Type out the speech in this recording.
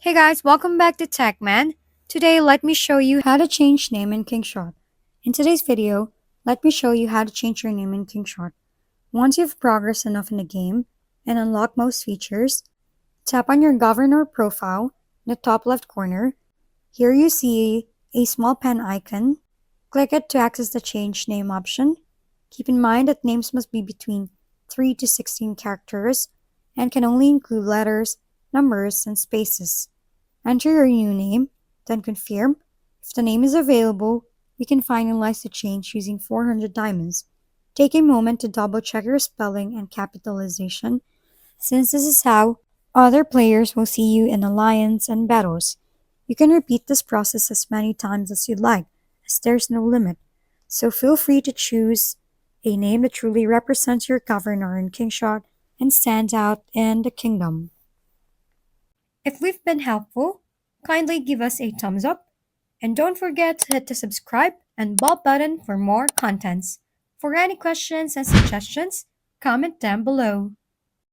Hey guys, welcome back to TechMan. Today, let me show you how to change name in Kingshot. In today's video, let me show you how to change your name in Kingshot. Once you've progressed enough in the game and unlock most features, tap on your governor profile in the top left corner. Here you see a small pen icon. Click it to access the change name option. Keep in mind that names must be between 3 to 16 characters and can only include letters, numbers, and spaces. Enter your new name, then confirm. If the name is available, you can finalize the change using 400 diamonds. Take a moment to double check your spelling and capitalization, since this is how other players will see you in alliance and battles. You can repeat this process as many times as you'd like, as there's no limit. So feel free to choose a name that truly represents your governor in Kingshot and stands out in the kingdom. If we've been helpful, kindly give us a thumbs up and don't forget to hit the subscribe and bell button for more contents. For any questions and suggestions, comment down below.